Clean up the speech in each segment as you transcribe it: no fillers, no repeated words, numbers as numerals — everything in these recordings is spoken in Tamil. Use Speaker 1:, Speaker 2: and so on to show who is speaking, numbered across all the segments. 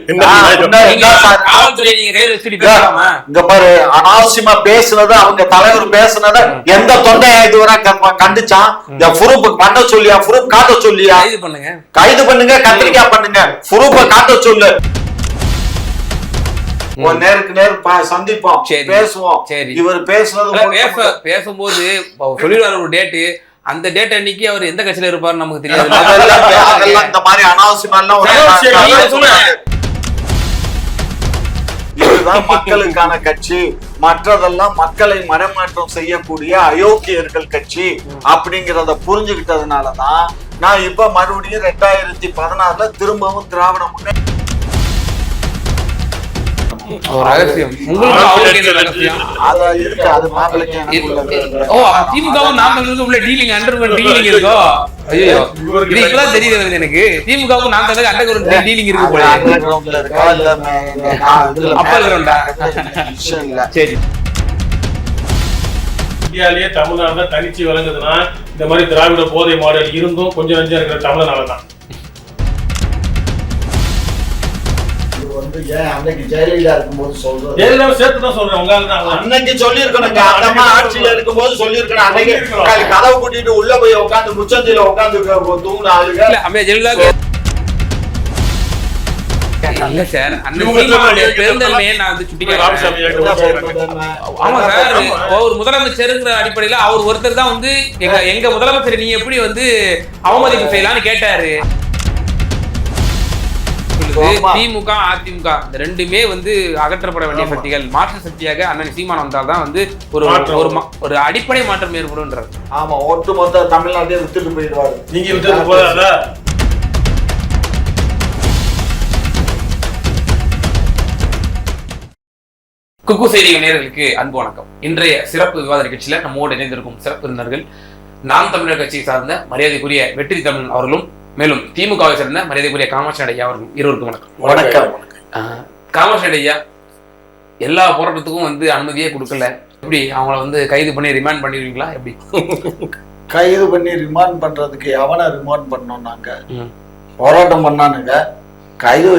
Speaker 1: இங்க பாரு, அனாவசியமா பேசுனது அவங்க தலைவர் பேசுனத எந்த தொண்டையா இதுவரை கண்டிச்சான்? பண்ண சொல்லியா, ப்ரூஃப் காட்ட சொல்லியா? கைது பண்ணுங்க, கத்திரிக்காய் பண்ணுங்க, ப்ரூஃப காட்ட சொல்லு. நேருக்கு நேர் சந்திப்போம், பேசுவோம். இவர்
Speaker 2: பேசும்போது சொல்லிடுவாரு ஒரு டேட்டு, அந்த டேட் அன்னைக்கு அவர் எந்த கட்சியில இருப்பாரு நமக்கு தெரியாது.
Speaker 1: இந்த மாதிரி அனாவசியமா இதுதான் மக்களுக்கான கட்சி, மற்றதெல்லாம் மக்களை மரமாற்றம் செய்யக்கூடிய அயோக்கியர்கள் கட்சி அப்படிங்கிறத புரிஞ்சுக்கிட்டதுனாலதான் நான் இப்ப மறுபடியும் 2016 திரும்பவும் திராவிட முன்னேற்ற
Speaker 3: இந்தியாலேயே தமிழ்நாடு தனிச்சு விளங்குதுன்னா இந்த மாதிரி திராவிட போதை மாடல் இருந்தும் கொஞ்சம் நஞ்சம் இருக்கிற தமிழ்நாடுதான்.
Speaker 1: ஜெயலலிதா இருக்கும்போது சொல்றேன்,
Speaker 4: அன்னைக்கு சொல்லிருக்கணும், ஆட்சியில இருக்கும்போது சொல்லிருக்கணும். அன்னைக்கு கதவு கூட்டிட்டு உள்ள போய் உட்காந்து முச்சந்தில உட்காந்து தூங்கின ஆளுங்க
Speaker 2: இல்ல சார். பெருந்தன்மையை நான் வந்து ஒரு முதலமைச்சருங்கிற அடிப்படையில அவர் ஒருத்தர் தான் வந்து எங்க முதலமைச்சர் நீ எப்படி வந்து அவமதிப்பு செய்யலாம்னு கேட்டாரு. திமுக அதிமுக இந்த ரெண்டுமே வந்து அகற்றப்பட வேண்டிய சக்திகள். மாற்று சக்தியாக அண்ணன் சீமான் வந்தால்தான் வந்து ஒரு அடிப்படை மாற்றம் ஏற்படும்.
Speaker 1: ஆமா, ஒட்டுமொத்த தமிழ்நாட்டையே விட்டுட்டு போயிடுவாரு.
Speaker 3: நீங்க விட்டு போதாதா?
Speaker 2: குக்கு செய்தி நேயர்களுக்கு அன்பு வணக்கம். இன்றைய சிறப்பு விவாத நிகழ்ச்சியில நம்மோடு இணைந்திருக்கும் சிறப்பு விருந்தினர்கள் நாம் தமிழர் கட்சியை சார்ந்த மரியாதைக்குரிய வெற்றி தமிழ் அவர்களும், மேலும் திமுகவை சேர்ந்த மரியாதைக்குரிய காமாட்சி ஐயா அவர்களும். இருவருக்கும் வணக்கம்.
Speaker 1: வணக்கம்.
Speaker 2: காமாட்சி ஐயா, எல்லா போராட்டத்துக்கும் வந்து அனுமதியே கொடுக்கல, எப்படி அவங்கள வந்து கைது பண்ணி ரிமாண்ட் பண்ணிடுவீங்களா? எப்படி
Speaker 1: கைது பண்ணி ரிமாண்ட் பண்றதுக்கு எவனை ரிமாண்ட் பண்ணோம்? நாங்க போராட்டம் பண்ணானுங்க, கைது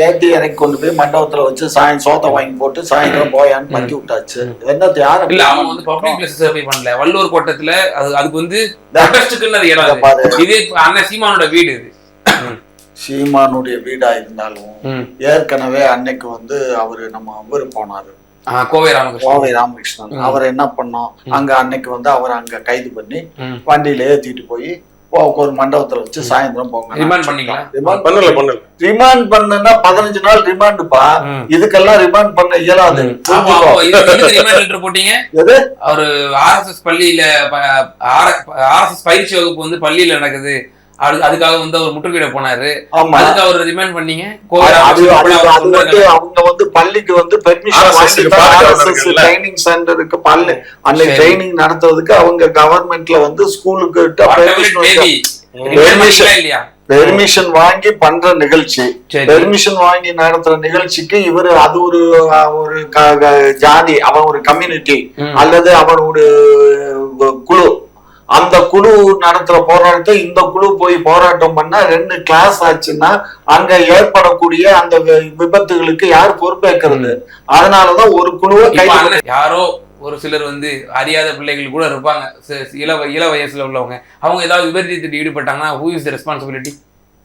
Speaker 1: ஏற்றி இறக்கி கொண்டு போய் மண்டபத்துல வச்சு சோத்தை வாங்கி போட்டு சாயந்தரம் போயான்னு பத்தி விட்டாச்சு. என்னத்தை யாரும்
Speaker 2: இல்ல, அவங்க வந்து பப்ளிக் பிளேஸ் சர்வே பண்ணல. வள்ளுவர் கோட்டத்துல அதுக்கு வந்து இது அண்ணன் சீமானோட வீடு. இது
Speaker 1: சீமானுடைய வீடா இருந்தாலும் ஏற்கனவே அன்னைக்கு வந்து அவரு போனாரு,
Speaker 2: கோவை
Speaker 1: ராமகிருஷ்ணன். அவர் என்ன பண்ணோம், அங்க அன்னைக்கு வந்து அவர் அங்க கைது பண்ணி வண்டியில ஏத்திட்டு போய் ஒரு மண்டபத்துல வச்சு சாயந்தரம் போங்க.
Speaker 2: ரிமாண்ட் பண்ணீங்களா?
Speaker 1: ரிமாண்ட் பண்ணா 15 நாள் ரிமாண்டுப்பா. இதுக்கெல்லாம் ரிமாண்ட் பண்ண இயலாது.
Speaker 2: போட்டீங்க ஒரு RSS பள்ளியில RSS பயிற்சி வகுப்பு வந்து பள்ளியில நடக்குது, அதுக்காக வந்து அவர் முற்றுகையிட போனாரு. அதுக்கு அவர் ரிமாண்ட் பண்ணீங்க.
Speaker 1: அவங்க வந்து பள்ளிக்கு வந்து பெர்மிஷன் ட்ரைனிங் சென்டருக்கு அன்னைக்கு ட்ரைனிங் நடத்துறதுக்கு அவங்க கவர்மெண்ட்ல வந்து ஸ்கூலுக்கு பெர்மிஷன் வாங்கி பண்ற நிகழ்ச்சி. பெர்மிஷன் வாங்கி நடத்துற நிகழ்ச்சிக்கு இவரு அது ஒரு ஜாதி, அவன் ஒரு கம்யூனிட்டி அல்லது அவன் ஒரு குழு, அந்த குழு நடத்துற போராட்டத்தை இந்த குழு போய் போராட்டம் பண்ணா 2 கிளாஸ் ஆச்சுன்னா அங்க ஏற்படக்கூடிய அந்த விபத்துகளுக்கு யார் பொறுப்பேற்கிறது? அதனாலதான் ஒரு குழுவை
Speaker 2: யாரோ ஒரு சிலர் வந்து அறியாத பிள்ளைகள் கூட இருப்பாங்க, இள வயசுல உள்ளவங்க. அவங்க ஏதாவது விபரீதத்தில் ஈடுபட்டாங்கன்னா who is the responsibility?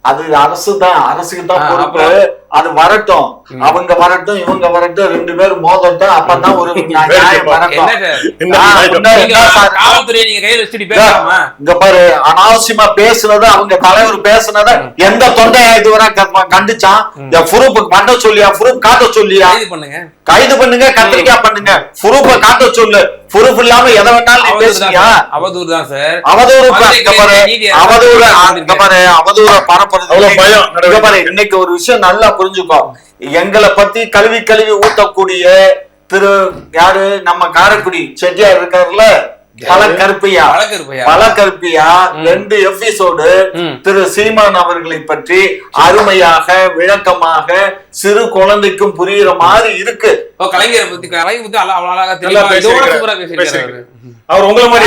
Speaker 1: அது அரசுதான், அரசுக்கு தான் பொறுப்பு. அது வரட்டும், அவங்க வரட்டும், இவங்க வரட்டும், 2 பேரும் மோதட்டும், அப்பதான் ஒரு நியாயம் வரட்டும். இங்க பாரு, அனாவசியமா பேசுனது அவங்க தலைவர் பேசுனத எந்த தொண்டையா இதுவரை கண்டிச்சான்? ப்ரூஃப் பண்ண சொல்லியா, ப்ரூஃப் காட்ட சொல்லியா? கைது பண்ணுங்க, கத்திரிக்காய் பண்ணுங்க, ப்ரூஃப காட்ட சொல்லு. ப்ரூஃப் இல்லாம எதை வேணாலும் நீ பேசுறியா?
Speaker 2: அவதூறு தான் சார்.
Speaker 1: அவதூறு பரப்புறது. இன்னைக்கு ஒரு விஷயம் நல்லா புரிஞ்சுக்கோ. எங்களை பத்தி கழுவி ஊத்தக்கூடிய யாரு, நம்ம காரைக்குடி செட்டியார் இருக்காருல்ல, பழக்கருப்பையா 2 எபிசோடு திரு சீமான் அவர்களை பற்றி அருமையாக விளக்கமாக சிறு குழந்தைக்கும் புரியுற மாதிரி இருக்கு.
Speaker 2: கலைஞரை பத்தி அழகா தெரியும்.
Speaker 3: அவர் உங்களை மாதிரி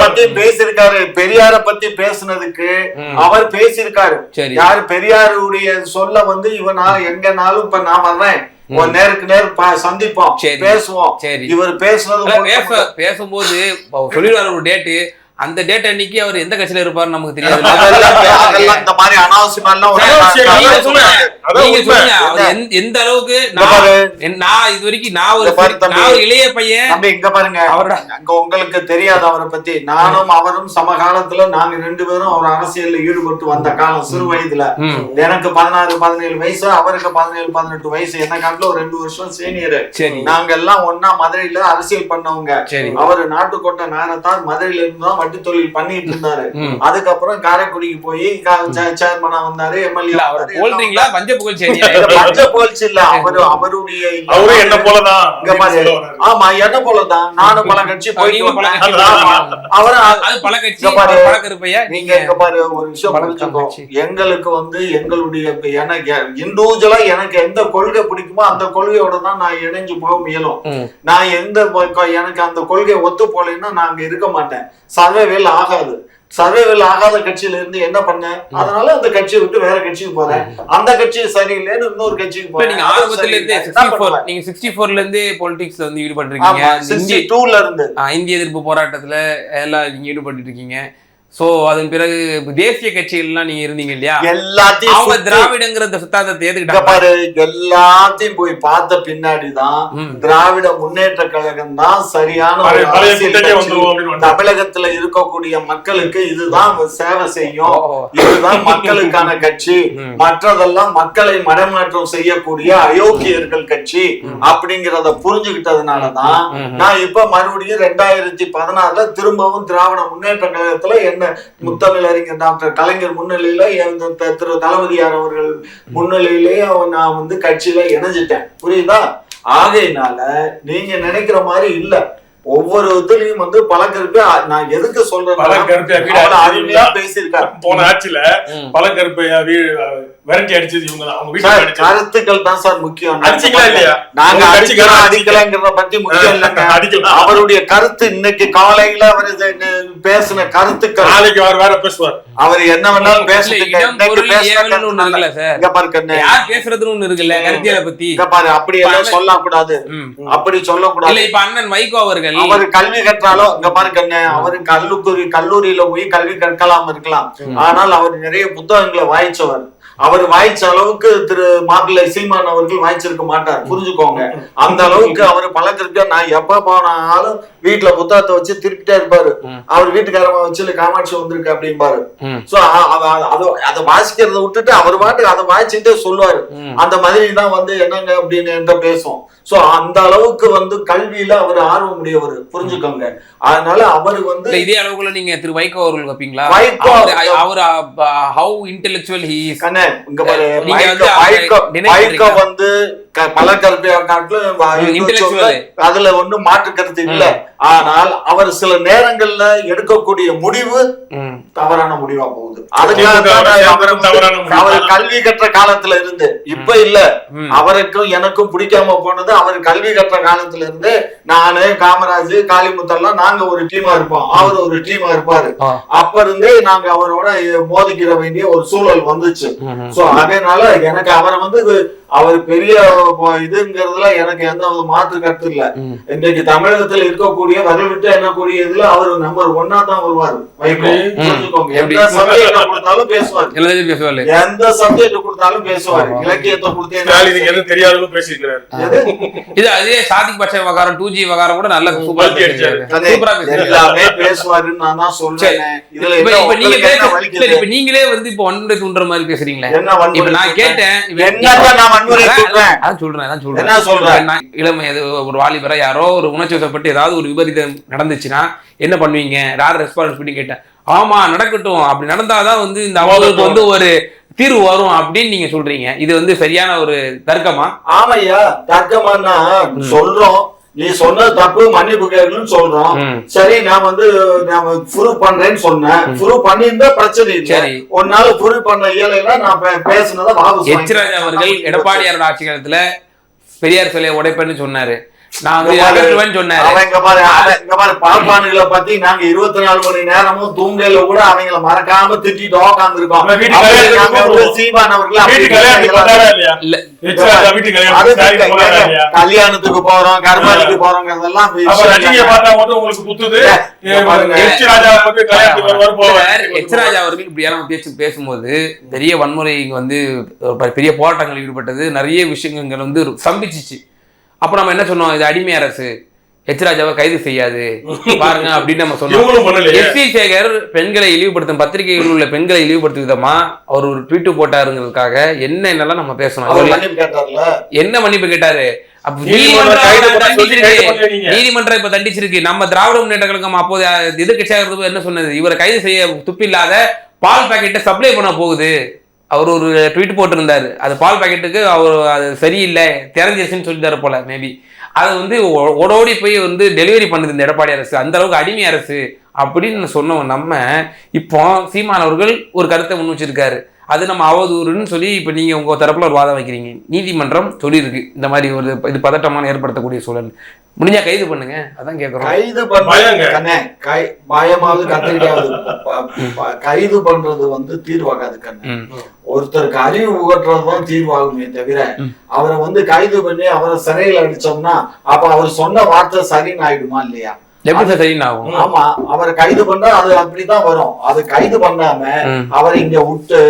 Speaker 1: பத்தி பேசியிருக்காரு. பெரியார பத்தி பேசுனதுக்கு அவர் பேசியிருக்காரு. யாரு பெரியாருடைய சொல்ல வந்து இவனா எங்கனாலும் இப்ப நான் வர்றேன் நேருக்கு நேர் சந்திப்போம் பேசுவோம். இவர்
Speaker 2: பேசும்போது சொல்லிடுவாரு ஒரு டேட்டு, அந்த டேட் அன்னைக்கு அவர் எந்த கட்சியில இருப்பாரு நமக்கு தெரியாது.
Speaker 1: இந்த மாதிரி அனாவசியமா
Speaker 2: எந்த அளவுக்கு நான் இது வரைக்கும் நான் ஒரு இளைய பையன்
Speaker 1: இங்க பாருங்க. உங்களுக்கு தெரியாது அவரை பத்தி. நானும் அவரும் சமகாலத்துல நாங்க 2 பேரும் அவர் அரசியல்ல ஈடுபட்டு வந்த காலம். சிறு வயதுல எனக்கு 16-17 வயசு, அவருக்கு 17-18 வயசு. என்ன காலத்துல ஒரு 2 வருஷம் சீனியர். நாங்க எல்லாம் ஒன்னா மதுரையில அரசியல் பண்ணவங்க. அவரு நாட்டுக்கோட்டை நாரத்தார் மதுரையில இருந்துதான் வட்டி தொழில் பண்ணிட்டு இருந்தாரு. அதுக்கப்புறம் காரைக்குடிக்கு போய் சேர்மனா வந்தாரு, எம்எல்ஏ.
Speaker 2: பஞ்ச புகழ்ச்சி
Speaker 1: இல்ல, அவருடைய
Speaker 3: என்ன போலதான்.
Speaker 1: ஆமா, என்ன போலதான். நானும் பல கட்சி போயிட்டு நீங்க இங்க பாரு ஒரு விஷயம் புரிஞ்சுக்கோ. எங்களுக்கு வந்து எங்களுடைய இண்டிவிஜுவலா எனக்கு எந்த கொள்கை பிடிக்குமோ அந்த கொள்கையோட தான் நான் இணைஞ்சு போக முயலும். நான் எனக்கு அந்த கொள்கை ஒத்து போலன்னா நான் அங்க இருக்க மாட்டேன். சர்வைவேல் ஆகாது. சர்வைவேல் ஆகாத கட்சியில இருந்து என்ன பண்ண, அதனால அந்த கட்சியை விட்டு வேற கட்சிக்கு போறேன். அந்த கட்சி சரியில்லைன்னு இன்னொரு கட்சிக்கு போறேன்.
Speaker 2: நீங்க ஆரம்பத்துல இருந்தே 64ல இருந்தே பொலிட்டிக்ஸ்ல வந்து ஈடுபட்டிருக்கீங்க.
Speaker 1: 62ல இருந்து
Speaker 2: இந்திய எதிர்ப்பு போராட்டத்துல எல்லாம் நீங்க ஈடுபட்டு இருக்கீங்க. சோ அதன் பிறகு தேசிய கட்சிகள்லாம் நீங்க இருந்தீங்க இல்லையா?
Speaker 1: எல்லாத்தையும்
Speaker 2: அவங்க திராவிடங்கிற சித்தாந்தத்தை ஏத்துக்கிட்டாங்க
Speaker 1: பாரு. எல்லாத்தையும் போய் பார்த்த பின்னாடிதான் திராவிட முன்னேற்ற கழகம் தான் சரியான தமிழகத்துல இருக்கக்கூடிய மக்களுக்கு இதுதான் சேவை செய்யும், இதுதான் மக்களுக்கான கட்சி, மற்றதெல்லாம் மக்களை மடமாற்றம் செய்யக்கூடிய அயோக்கியர்கள் கட்சி அப்படிங்கறத புரிஞ்சுக்கிட்டதுனாலதான் நான் இப்ப மறுபடியும் 2016 திரும்பவும் திராவிட முன்னேற்ற கழகத்துல என்ன முத்தமிழ் அறிஞர் டாக்டர் கலைஞர் முன்னிலையில திரு தளபதியார் அவர்கள் முன்னிலையிலேயே நான் வந்து கட்சியில இணைஞ்சிட்டேன். புரியுதா? ஆகையினால நீங்க நினைக்கிற மாதிரி இல்ல. ஒவ்வொரு இதுலயும் வந்து பழக்கருப்பு. நான் எதுக்கு சொல்றேன், அருமையா பேசியிருக்காரு.
Speaker 3: போன ஆட்சியில பழக்கருப்பையா விரட்டி அடிச்சது இவங்க தான். அவங்க வீட்டுல
Speaker 1: கருத்துக்கள் தான் சார் முக்கியம்.
Speaker 3: அடிச்சிங்களா இல்லையா?
Speaker 1: நாங்க அடிக்கலாங்கிறத பத்தி முக்கியம் இல்லைங்க. அவருடைய கருத்து இன்னைக்கு காலையில அவர் பேசின கருத்துக்கள்
Speaker 3: நாளைக்கு அவர் வேற பேசுவார்.
Speaker 1: அவர் என்ன வேணாலும் பேசுறதுன்னு அப்படி எல்லாம் சொல்லக்கூடாது. அப்படி சொல்லக்கூடாது.
Speaker 2: இப்ப அண்ணன் வைகோ அவர்கள்
Speaker 1: அவர் கல்வி கற்றாலும் இங்க பாருங்க, அவரு கல்லூரியில போய் கல்வி கற்கலாம் இருக்கலாம். ஆனால் அவர் நிறைய புத்தகங்களை வாய்ச்சவர். அவர் வாய்ச்ச அளவுக்கு திரு மாப்பிள்ளை சீமான் அவர்கள் வாய்ச்சிருக்க மாட்டார். புரிஞ்சுக்கோங்க. அந்த அளவுக்கு அவர் பழக்கிருக்க. நான் எப்ப போனாலும் வீட்டுல புத்தகத்தை வச்சு திருப்பிட்டே இருப்பாரு. அவர் வீட்டுக்காரமா வச்சு காமாட்சி வந்திருக்கு அப்படின்பாரு. சோ அதை வாசிக்கிறத விட்டுட்டு அவர் பாட்டு அதை வாய்ச்சிட்டே சொல்லுவாரு. அந்த மாதிரி தான் வந்து என்னங்க அப்படின்னு என்கிட்ட பேசும். சோ அந்த அளவுக்கு வந்து கல்வியில அவர் ஆர்வம் உடையவர். புரிஞ்சுக்கோங்க. அதனால அவர் வந்து
Speaker 2: இதே அளவுக்குள்ள நீங்க திரு வைகோ அவர்கள் வைப்பீங்களா? அவர் ஹவு இன்டெலெக்சுவல் ஹி இஸ்.
Speaker 1: இங்க பாரு, வைகோ வந்து பழக்கருப்பையா அதுல ஒண்ணும் மாற்று கருத்து இல்ல. ஆனால் அவர் சில நேரங்கள்ல எடுக்கக்கூடிய முடிவு தவறான முடிவா போகுது. அவர் கல்வி கற்ற காலத்துல இருந்து இப்ப இல்ல, அவருக்கும் எனக்கும் பிடிக்காம போனது அவர் கல்வி கற்ற காலத்துல இருந்து. நானு காமராஜ் காளிமுத்தெல்லாம் நாங்க ஒரு டீமா இருப்போம், அவர் ஒரு டீமா இருப்பாரு. அப்ப இருந்தே நாங்க அவரோட மோதிக்கிற வேண்டிய ஒரு சூழல் வந்துச்சு. சோ அதனால எனக்கு அவரை வந்து அவர் பெரிய இதுங்கிறதுல எனக்கு எந்த மாற்று கருத்து இல்ல. இன்றைக்கு தமிழகத்தில் இருக்கக்கூடிய வரல் விட்டு எண்ணக்கூடிய இதுல அவர் நம்பர் 1 தான் வருவாரு வைகோ. எந்த சப்ஜெக்ட் கொடுத்தாலும் பேசுவார், எந்த சப்ஜெக்ட் கொடுத்தாலும் பேசுவார். இலக்கியத்தை கொடுத்து
Speaker 3: தெரியாத பேசியிருக்கிறாரு.
Speaker 2: இது அதே சாதிக் பட்ச விவகாரம் 2G விவகாரம் கூட நல்ல
Speaker 1: எல்லாமே பேசுவாருன்னு நான் தான் சொல்றேன். இதுல
Speaker 2: இப்ப நீங்களே வந்து இப்ப வன்முறை தூண்டுற மாதிரி பேசுறீங்களே. இப்ப நான் கேட்டேன், இளமை ஒரு வாலிபரா யாரோ ஒரு உணர்ச்சி வசப்பட்டு ஏதாவது ஒரு விபரீதம் நடந்துச்சுன்னா என்ன பண்ணுவீங்க, யார் ரெஸ்பான்சிபிலிட்டி கேட்டேன். ஆமா நடக்கட்டும், அப்படி நடந்தாதான் வந்து இந்த அவங்களுக்கு வந்து ஒரு தீர்வு வரும் அப்படின்னு நீங்க சொல்றீங்க. இது வந்து சரியான ஒரு தர்க்கமா?
Speaker 1: ஆமையா, தர்க்கமானா சொல்றோம். நீ சொன்னது தப்பு, மன்னிப்பு கேட்கணும்னு சொல்றோம். சரி, நான் வந்து ப்ரூவ் பண்றேன்னு சொன்னேன். ப்ரூவ் பண்ணியிருந்தா பிரச்சனை இல்லை. ஒன்னால ப்ரூவ் பண்ண இயலைன்னா நான் பேசுனதை வாபஸ்.
Speaker 2: எச் ராஜா அவர்கள் எடப்பாடியாரோட ஆட்சி காலத்துல பெரியார் சிலையை உடைப்பேன்னு சொன்னாரு. நான்
Speaker 1: பால்பானுகளை பத்தி நாங்க 24 மணி நேரமும் தூங்கல கூட அவங்கள மறக்காம திட்டிட்டு உட்காந்துருக்கோம். சீமான் கல்யாணத்துக்கு போறோம், கர்மாதிக்கு போறோங்கிறதெல்லாம்
Speaker 2: எச் ராஜா அவர்கள் இப்படியெல்லாம் பேசும்போது பெரிய வன்முறை வந்து பெரிய போராட்டங்கள் ஈடுபட்டது, நிறைய விஷயங்கள் வந்து சம்பிச்சிச்சு. அப்ப நம்ம என்ன சொன்னோம், இது அடிமை அரசு, எச் ராஜாவை கைது செய்யாது பாருங்க அப்படின்னு நம்ம சொன்னோம். எஸ்.வி. சேகர் பெண்களை இழிவுபடுத்தும், பத்திரிகைகளில் உள்ள பெண்களை இழிவுபடுத்தும் விதமா அவர் ஒரு ட்வீட் போட்டாருங்கிறதுக்காக என்னென்னலாம் நம்ம பேசணும். என்ன மன்னிப்பு கேட்டாரு? நீதிமன்றம் இப்ப தண்டிச்சிருக்கு. நம்ம திராவிட முன்னேற்ற கழகம் அப்போது எதிர்கட்சியாக என்ன சொன்னது, இவரை கைது செய்ய துப்பில்லாத பால் பாக்கெட்டை சப்ளை பண்ண போகுது. அவர் ஒரு ட்வீட் போட்டிருந்தாரு, அது பால் பாக்கெட்டுக்கு அவர் அது சரியில்லை தெரிஞ்சிருச்சுன்னு சொல்லிட்டாரு போல. மேபி அது வந்து ஓடோடி போய் வந்து டெலிவரி பண்ணுது இந்த எடப்பாடி அரசு, அந்த அளவுக்கு அடிமை அரசு அப்படின்னு சொன்னோம். நம்ம இப்போ சீமான் அவர்கள் ஒரு கருத்தை முன் வச்சிருக்காரு, அது நம்ம அவதூறுன்னு சொல்லி இப்போ நீங்க உங்க தரப்புல ஒரு வாதம் வைக்கிறீங்க. நீதிமன்றம் சொல்லியிருக்கு இந்த மாதிரி ஒரு இது பதட்டமான ஏற்படுத்தக்கூடிய சூழல், முடிஞ்சா கைது பண்ணுங்க. அதான் கேட்கறோம்.
Speaker 1: கைது பண்ணுங்க, பயமாவது கத்துக்கிட்டாவது. கைது பண்றது வந்து தீர்வாகாது கண்ணு. ஒருத்தருக்கு அறிவு உகட்டுறதுதான் தீர்வாகுமே தவிர அவரை வந்து கைது பண்ணி அவரை சிறையில் அடிச்சோம்னா அப்ப அவர் சொன்ன வார்த்தை சரின்னு ஆயிடுமா இல்லையா? ஆமா, அவரை கைது பண்ணா அது அப்படிதான் வரும். அது கைது பண்ணாம அவரை இங்க விட்டு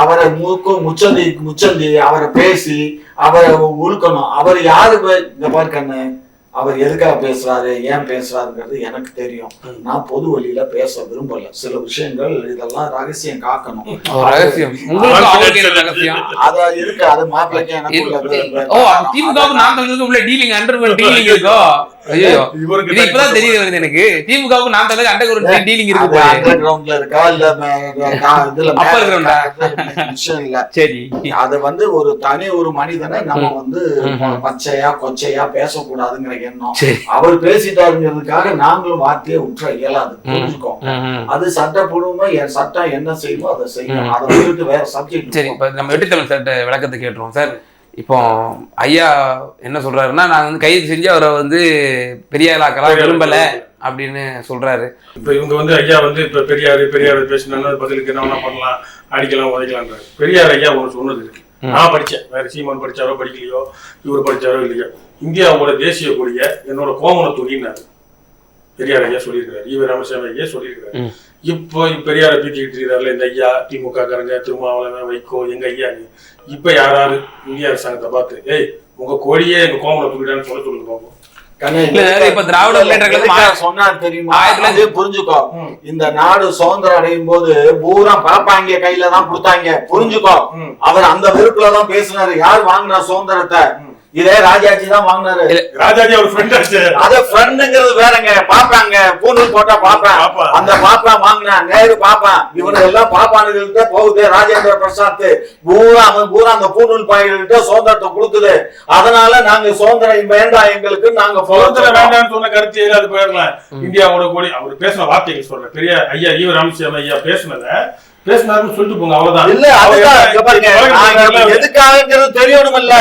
Speaker 1: அவரை முச்சந்தி அவரை பேசி அவரை உழுக்கணும். அவர் யாரு இந்த மாதிரி கண்ணு, அவர் எதுக்காக பேசுறாரு, ஏன் பேசுறாருங்கிறது எனக்கு தெரியும். நான் பொது வழியில பேச விரும்பல. சில விஷயங்கள் இதெல்லாம் ரகசியம் காக்கணும். அத இருக்கு, அது மாப்பிள்ளைக்கு எனக்கு
Speaker 2: இப்பதான் தெரிய வருது எனக்கு. திமுகவுக்கு நான் டீலிங் இருக்கு
Speaker 1: இருக்கா இல்ல விஷயம் இல்ல. சரி, அது வந்து ஒரு தனி ஒரு மனிதனை நம்ம வந்து பச்சையா கொச்சையா பேசக்கூடாதுங்கிற எண்ணம். அவர் பேசிட்டாருங்கிறதுக்காக நாங்களும் வார்த்தையை உற்ற இயலாது, புரிஞ்சுக்கோம். அது சட்டப்பூர்வமா என் சட்டம் என்ன செய்யுமோ அதை செய்யும். அதை விட்டு வேற சப்ஜெக்ட்.
Speaker 2: சரி, இப்ப நம்ம வெற்றித்தமிழ் சட்ட விளக்கத்தை கேட்டுருவோம் சார். இப்போ ஐயா என்ன சொல்றாருன்னா, நாங்க வந்து கைது செஞ்சு அவரை வந்து பெரியாளாக்கலாம் விரும்பல அப்படின்னு சொல்றாரு.
Speaker 3: இப்ப இவங்க வந்து ஐயா வந்து இப்ப பெரியார் பேசினா பதிலுக்கு என்ன பண்ணலாம், அடிக்கலாம் உதைக்கலான்றாரு. பெரியார் ஐயா ஒன்று சொன்னது இருக்கு, நான் படிச்சேன், வேற சீமான் படிச்சாரோ படிக்கலையோ இவர் படிச்சாரோ இல்லையோ, இந்தியாவோட தேசிய கொடிய என்னோட கோமண துணின்னாரு பெரியார் ஐயா சொல்லியிருக்காரு. ஈவர் ராமசாமி ஐயா சொல்லியிருக்காரு. இப்போ பெரியாரை பீத்திக்கிட்டு இருக்கிறாருல இந்த ஐயா, திமுக காரங்க, திருமாவளவன், வைகோ, எங்க ஐயா. இப்ப யாராவது இந்திய அரசாங்கத்தை பார்த்து ஏய் உங்க கோடியே எங்க கோமண துணிடான்னு சொல்லுங்க பாப்போம்.
Speaker 1: புரிஞ்சுக்கோ, இந்த நாடு சுதந்திரம் அடையும் போது பூரா பாப்பாங்க கையில தான் கொடுத்தாங்க, புரிஞ்சுக்கோ. அவர் அந்த வெறுப்புலதான் பேசினாரு. யார் வாங்கினா சுதந்திரத்தை? இதே ராஜாஜி தான் வாங்கினாரு.
Speaker 3: ராஜாஜி ஒரு ஃப்ரெண்ட் ஆச்சு.
Speaker 1: அத ஃப்ரெண்டுங்கிறது வேறங்க. பாப்பாங்க பூணூல் போட்டா பாப்பேன், அந்த பாப்பா வாங்கினா நேரு பாப்பான், இவனுக்கு எல்லாம் பாப்பானுகிட்ட போகுது. ராஜேந்திர பிரசாத் பூரா அந்த பூணூல் பாய்கிட்ட சுதந்திரத்தை கொடுக்குது. அதனால நாங்க சுதந்திரம் வேண்டாம் எங்களுக்கு, நாங்க
Speaker 3: சுதந்திரம் வேண்டாம்னு சொன்ன கருத்து அது போயிடலாம். இந்தியாவோட கூடி அவர் பேசின வார்த்தைகள் சொல்றேன். பெரிய ஐயா ஈவர் ராமசாமி ஐயா பேசினாருன்னு சொல்லிட்டு போங்க, அவ்வளவுதான்.
Speaker 1: இல்ல அதுதான் எதுக்காக தெரியணும் இல்ல,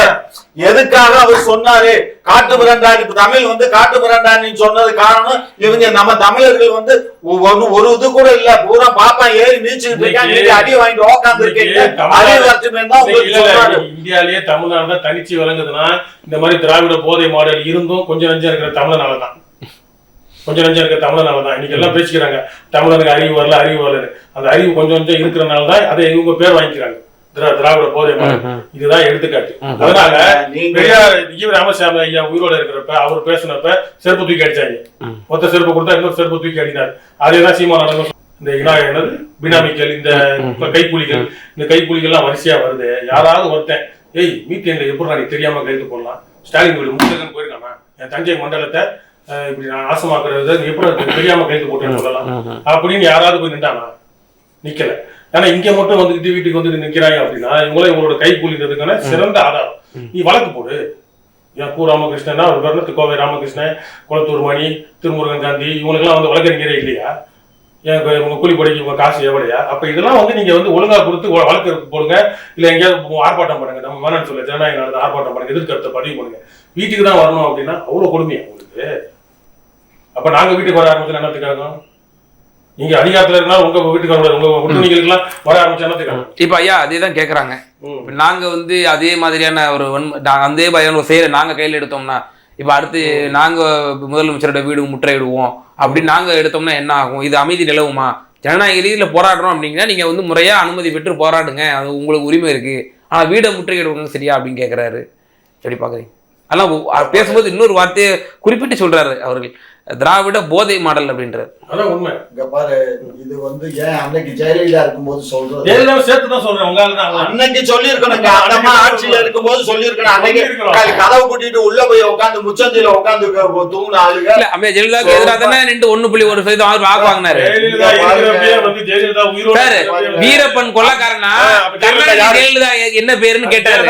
Speaker 1: எதுக்காக அவர் சொன்னாரு காட்டு மிராண்டான். இப்ப தமிழ் வந்து காட்டு மிராண்டான்னு சொன்னது காரணம் இவங்க நம்ம தமிழர்கள் வந்து ஒரு இது கூட இல்ல, பூரா பாப்பா ஏறி நீச்சுக்கிட்டு இருக்காங்க, அடி வாங்கிட்டு உட்கார்ந்து இருக்கீங்க.
Speaker 3: இந்தியாலேயே தமிழ்நாடு தான் தனிச்சு விளங்குதுன்னா இந்த மாதிரி திராவிட போதை மாடல் இருந்தும் கொஞ்சம் நஞ்சம் இருக்கிற தமிழனாலதான், கொஞ்சம் நஞ்சம் இருக்கிற தமிழனாலதான் இன்னைக்கு எல்லாம் பேசிக்கிறாங்க. தமிழனுக்கு அறிவு வரல, அறிவு வரல. அந்த அறிவு கொஞ்சம் கொஞ்சம் இருக்கிறனாலதான் அதை இவங்க பேர் வாங்கிக்கிறாங்க, திராவிட போதை மாடல். இதுதான் எடுத்துக்காட்டு. அதனால பெரியார் ஈவர் ராமசாமி ஐயா உயிரோட இருக்கிறப்ப அவர் பேசினப்ப செருப்பு தூக்கி அடிச்சாங்க. மொத்த செருப்பு கொடுத்தா இன்னொரு செருப்பு தூக்கி அடினார். அதேதான் சீமான் இந்த என்னது பினாமிகள், இந்த கைக்கூலிகள், இந்த கைக்கூலிகள் எல்லாம் வரிசையா வருது. யாராவது ஒருத்தன் ஏய் மீத்தேன் எப்படி நீ தெரியாம கைது போடலாம், ஸ்டாலின் வீடு முக்கியம் போயிருக்காமா, என் தஞ்சை மண்டலத்தை இப்படி நான் நாசமாக்குறது எப்படி தெரியாம கைது போட்டேன்னு சொல்லலாம் அப்படின்னு யாராவது போய் நின்றானா? நிக்கல. ஆனா இங்க மட்டும் வந்துட்டு வீட்டுக்கு வந்து நிக்கிறாங்க அப்படின்னா இவங்கள இவங்களோட கை கூலின்றதுக்கான சிறந்த ஆதாரம். நீ வழக்கு போடு, ஏன் கு ராமகிருஷ்ணன்னா ஒரு பேர் கோவை ராமகிருஷ்ணன், குளத்தூர் மணி, திருமுருகன் காந்தி இவங்களுக்குலாம் வந்து வழக்கறிஞரே இல்லையா? ஏன் உங்க கூலி படிக்க உங்க காசு எவ்வளையா? அப்ப இதெல்லாம் வந்து நீங்க வந்து ஒழுங்கா கொடுத்து வழக்கு போடுங்க, இல்ல எங்கேயாவது ஆர்ப்பாட்டம் பண்ணுங்க. நம்ம வேணாம்னு சொல்ல, ஜனநாயக நாடு ஆர்ப்பாட்டம் பண்ணுங்க, எதிர்கருத்தை பதிவு பண்ணுங்க. வீட்டுக்கு தான் வரணும் அப்படின்னா அவ்வளவு கொடுமையா உங்களுக்கு? அப்ப நாங்க வீட்டுக்கு வர ஆரம்பிச்சு என்னத்துக்காகும்? நீங்க அதிகாரத்துல இருந்தாலும் உங்க வீட்டுக்கு வர உங்க உறுப்பினர்களுக்கு எல்லாம் வர ஆரம்பிச்சு என்னத்துக்காகும்?
Speaker 2: இப்ப ஐயா அதேதான் கேக்குறாங்க. நாங்க வந்து அதே மாதிரியான ஒரு அதே மாதிரியான ஒரு செயலை நாங்க கையில எடுத்தோம்னா, இப்ப அடுத்து நாங்க முதலமைச்சரோட வீடு முற்றையிடுவோம் அப்படின்னு நாங்க எடுத்தோம்னா என்ன ஆகும்? இது அமைதி நிலவுமா? ஜனநாயக ரீதியில போராடுறோம் அப்படின்னா நீங்க வந்து முறையா அனுமதி பெற்று போராடுங்க, அது உங்களுக்கு உரிமை இருக்கு. ஆனா வீடை முற்றுகையிடுவாங்க சரியா அப்படின்னு கேட்கிறாரு. எப்படி பாக்குறீங்க? அதெல்லாம் பேசும்போது இன்னொரு வார்த்தையை குறிப்பிட்டு சொல்றாரு அவர்கள், திராவிட போதை மாடல் அப்படின்றாரு.
Speaker 3: அதான் உண்மை.
Speaker 1: இங்க பாரு, இது வந்து ஏன் அன்னைக்கு ஜெயலலிதா இருக்கும்போது சொல்றது,
Speaker 3: ஜெயலலிதா சேர்த்துதான் சொல்றேன். உங்களால
Speaker 4: அன்னைக்கு சொல்லியிருக்கணும், அந்த அம்மா ஆட்சியில இருக்கும்போது சொல்லியிருக்கணும். அன்னைக்கு கதவு கூட்டிட்டு உள்ள போய் உட்காந்து முச்சந்தில உட்காந்து தூங்கின ஆளுங்க.
Speaker 2: இல்ல அம்மையா ஜெயலலிதாவுக்கு எதிராக தானே 1.1% அவர் வாக்கு வாங்கினாரு. வீரப்பன் கொள்ளக்காரனா ஜெயலலிதா என்ன பேருன்னு கேட்டாரு.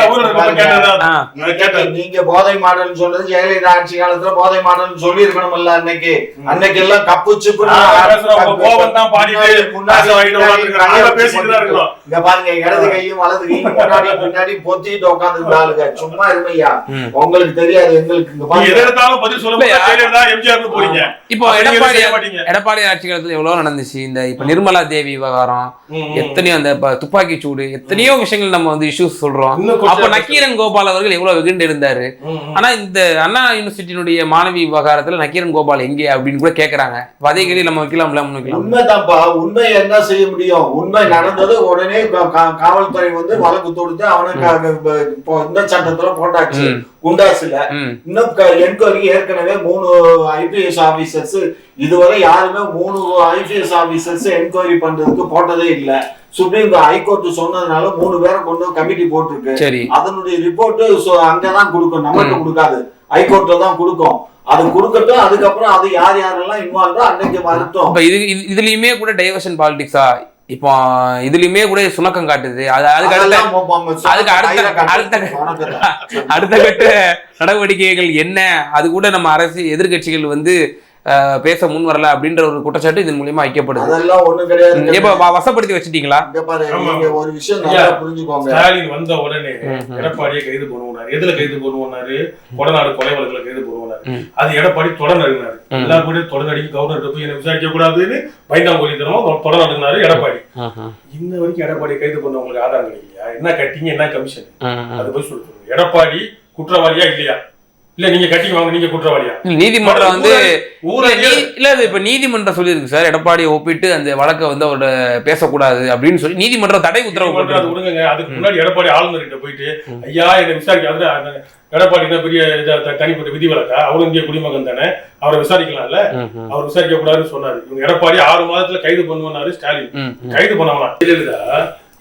Speaker 1: நீங்க போதை மாடல் சொல்றது ஜெயலலிதா ஆட்சி காலத்துல போதை மாடல் சொல்லி இருக்கணும். அன்னைக்கு எல்லாம் கப்பு சிப்பு பாருங்க, இடது கையும் வலது கையும் முன்னாடி பின்னாடி பொத்திட்டு உட்காந்து ஆளுங்க. சும்மா இருமையா, உங்களுக்கு தெரியாது எங்களுக்கு.
Speaker 2: இப்போ எடப்பாடி ஆட்சி காலத்துல எவ்வளவு நடந்துச்சு. இந்த இப்ப நிர்மலா தேவி விவகாரம், எத்தனையோ அந்த துப்பாக்கி சூடு, எத்தனையோ விஷயங்கள் நம்ம வந்து இஷ்யூஸ் சொல்றோம். அப்ப நக்கீரன் கோபால் அவர்கள் எவ்வளவு வெகுண்டு இருந்தாரு. ஆனா இந்த அண்ணா யூனிவர்சிட்டியினுடைய மாணவி விவகாரத்துல நக்கீரன் கோபால் எங்கே அப்படின்னு கூட கேக்குறாங்க. அதே கேள்வி நம்ம வைக்கலாம்ல?
Speaker 1: உண்மைதான்ப்பா. உண்மை என்ன செய்ய முடியும்? உண்மை நடந்தது, உடனே காவல்துறை வந்து வழக்கு தொடுத்து அவனுக்கு இந்த சட்டத்துல போட்டாச்சு குண்டாசுல. இன்னும் என்கொயரி ஏற்கனவே 3 ஐபிஎஸ் ஆபீசர்ஸ், இதுவரை யாருமே 3 ஐபிஎஸ் ஆபீசர்ஸ் என்கொயரி பண்றதுக்கு போட்டதே இல்ல. சுப்ரீம் ஹைகோர்ட் சொன்னதுனால 3 பேரை கொண்டு கமிட்டி போட்டிருக்கு. அதனுடைய ரிப்போர்ட் அங்கதான் கொடுக்கும், நம்மகிட்ட கொடுக்காது, ஹைகோர்ட்ல தான் கொடுக்கும். அது கொடுக்கட்டும், அதுக்கப்புறம் அது யார் யாரெல்லாம் இன்வால்வ் அன்னைக்கு வரட்டும்.
Speaker 2: இதுலயுமே கூட டைவர்ஷன் பாலிடிக்ஸா? இப்போ இதுலயுமே கூட சுணக்கம் காட்டுது. அடுத்த கட்ட நடவடிக்கைகள் என்ன, அது கூட நம்ம அரசு எதிர்கட்சிகள் வந்து பேச முன் வரல அப்படின்ற ஒரு குற்றச்சாட்டு இதன் மூலியமா வைக்கப்படுது.
Speaker 1: அதெல்லாம் ஒண்ணும் கிடையாது.
Speaker 2: இப்ப வசப்படுத்தி வச்சுட்டீங்களா?
Speaker 1: ஒரு விஷயம் நல்லா புரிஞ்சுக்கோங்க.
Speaker 3: ஸ்டாலின் வந்த உடனே எடப்பாடியை கைது பண்ணுவாரு. எதுல கைது பண்ணுவாரு? கொடநாடு கொலை வழக்குல கைது பண்ணுவாரு. அது எடப்பாடி தொடர் நடுனாரு. எல்லாரும் கூட தொடர் நடிக்க கவர்னர் போய் என்ன விசாரிக்க கூடாதுன்னு பயந்தாங்கோலித்தனமா தொடர் நடுனாரு எடப்பாடி. இன்ன வரைக்கும் எடப்பாடி கைது பண்ணவங்களுக்கு ஆதாரம் கிடைக்கலையா? என்ன கட்டிங்க, என்ன கமிஷன், அது போய் சொல்லுங்க. எடப்பாடி குற்றவாளியா இல்லையா? இல்ல நீங்க கட்டி வாங்க, நீங்க குற்றவாளியா?
Speaker 2: நீதிமன்றம் வந்து இல்ல இப்ப நீதிமன்றம் சொல்லியிருக்கு சார், எடப்பாடியை ஒப்பிட்டு அந்த வழக்கை வந்து அவரோட பேசக்கூடாது அப்படின்னு சொல்லி நீதிமன்றம் தடை உத்தரவு போட்டு
Speaker 3: விடுங்க. அதுக்கு முன்னாடி எடப்பாடி ஆளுநர்கிட்ட போயிட்டு ஐயா என்ன விசாரிக்க, எடப்பாடி என்ன பெரிய தனிப்பட்ட விதி வழக்கா? அவரு இந்திய குடிமகன் தானே, அவரை விசாரிக்கலாம்ல. அவர் விசாரிக்க கூடாதுன்னு சொன்னாரு. இவங்க எடப்பாடி 6 மாதத்துல கைது பண்ணுவாரு ஸ்டாலின். கைது பண்ணவனா? ஜெயலலிதா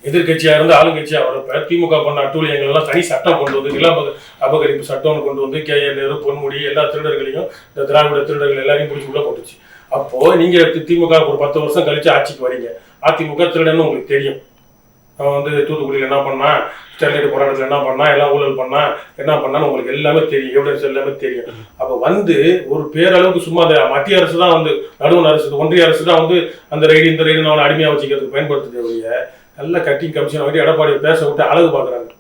Speaker 3: எதிர்கட்சியா இருந்து ஆளுங்கட்சியா வரப்ப திமுக பண்ண அட்டூழியங்கள் எல்லாம் தனி சட்டம் கொண்டு வந்து, நில அபகரிப்பு சட்டம்னு கொண்டு வந்து, KL நேரு, பொன்முடி எல்லா திருடர்களையும், இந்த திராவிட திருடர்கள் எல்லாரையும் பிடிச்சி உள்ள போட்டுச்சு. அப்போ நீங்க திமுக ஒரு 10 வருஷம் கழிச்சு ஆட்சிக்கு வரீங்க. அதிமுக திருடன்னு உங்களுக்கு தெரியும். அவன் வந்து தூத்துக்குடியில் என்ன பண்ணா, ஸ்டெர்லைட் போராட்டத்தில் என்ன பண்ணா, எல்லாம் ஊழல் பண்ணா, என்ன பண்ணான்னு உங்களுக்கு எல்லாமே தெரியும், எவிடன்ஸ் எல்லாமே தெரியும். அப்ப வந்து ஒரு பேரளவுக்கு சும்மா அந்த மத்திய அரசு தான் வந்து, நடுவண் அரசு, ஒன்றிய அரசு தான் வந்து அந்த ரைடு இந்த ரைடு அவனை அடிமையா வச்சுக்கிறதுக்கு பயன்படுத்துறதுடைய நல்ல கட்டிங் கமிஷன் வந்து எடப்பாடி பேச விட்டு அழகு பாக்குறாங்க.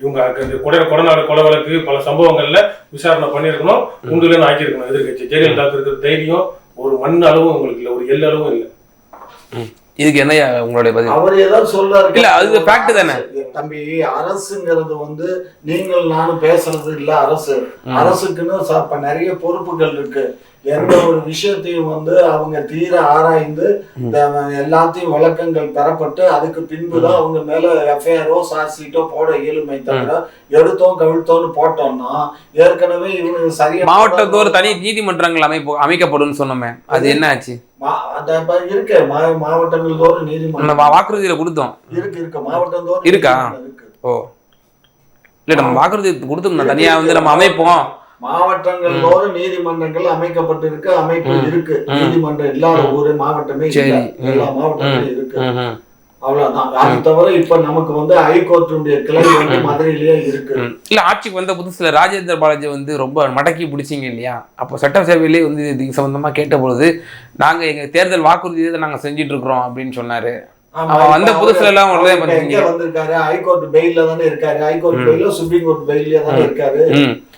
Speaker 3: இவங்க கொடநாடு கொலை வழக்கு பல சம்பவங்கள்ல விசாரணை பண்ணிருக்கணும், உண்டுலன்னு ஆக்கியிருக்கணும். எதிர்கட்சி ஜெயலலிதா இருக்கிற தைரியம் ஒரு மண் அளவும் உங்களுக்கு இல்லை, ஒரு எல் அளவும் இல்லை.
Speaker 2: இதுக்கு என்ன உங்களுடைய பதில்?
Speaker 1: அவர் ஏதாவது சொல்றாரு
Speaker 2: இல்ல, அது ஃபேக்ட் தானே
Speaker 1: தம்பி. அரசுங்கிறது வந்து நீங்கள் நானும் பேசுறது இல்ல. அரசுக்குன்னு நிறைய பொறுப்புகள் இருக்கு. எந்த ஒரு விஷயத்தையும் வந்து அவங்க தீர ஆராய்ந்து எல்லாத்தையும் விளக்கங்கள் பெறப்பட்டு அதுக்கு பின்புதான் அவங்க மேல எஃப்ஐஆரோ சார்ஜ்ஷீட்டோ போட இயலுமை தவிர எடுத்தோம் கவிழ்த்தோன்னு போட்டோம்னா ஏற்கனவே இவங்க சரியா
Speaker 2: மாவட்டத்தோடு தனி நீதிமன்றங்கள் அமைக்கப்படும் சொன்னோமே, அது என்ன ஆச்சு?
Speaker 1: இருக்கு மாவட்டங்கள் தோறும் நீதிமன்றம்
Speaker 2: வாக்குறுதியில கொடுத்தோம்.
Speaker 1: இருக்கு மாவட்டம் தோறும்
Speaker 2: இருக்கா? ஓ இல்ல, நம்ம வாக்குறுதி கொடுத்தோம் தனியா வந்து நம்ம அமைப்போம்.
Speaker 1: மாவட்டங்கள் தோறும் நீதிமன்றங்கள் அமைக்கப்பட்டிருக்கு, அமைப்பு இருக்கு. நீதிமன்றம் இல்லாத ஒரு மாவட்டமே இல்லை, எல்லா மாவட்டங்களும் இருக்கு. அவ்வளவுதான். அது தவிர இப்ப நமக்கு வந்து ஹைகோர்ட்டுடைய கிளை வந்து மதுரையிலேயே இருக்கு.
Speaker 2: இல்ல ஆட்சிக்கு வந்த புதுசுல ராஜேந்திர பாலாஜி வந்து ரொம்ப மடக்கி பிடிச்சிங்க இல்லையா? அப்போ சட்டசபையிலே வந்து இது சம்பந்தமா கேட்ட பொழுது நாங்க எங்க தேர்தல் வாக்குறுதியை நாங்க செஞ்சுட்டு இருக்கிறோம் அப்படின்னு சொன்னாரு. அவன் வந்த புதுசுல எல்லாம்
Speaker 1: வந்திருக்காரு, ஹைகோர்ட் பெயில்ல தானே இருக்காரு, ஹைகோர்ட் பெயில சுப்ரீம் கோர்ட் பெயில தானே இருக்காரு.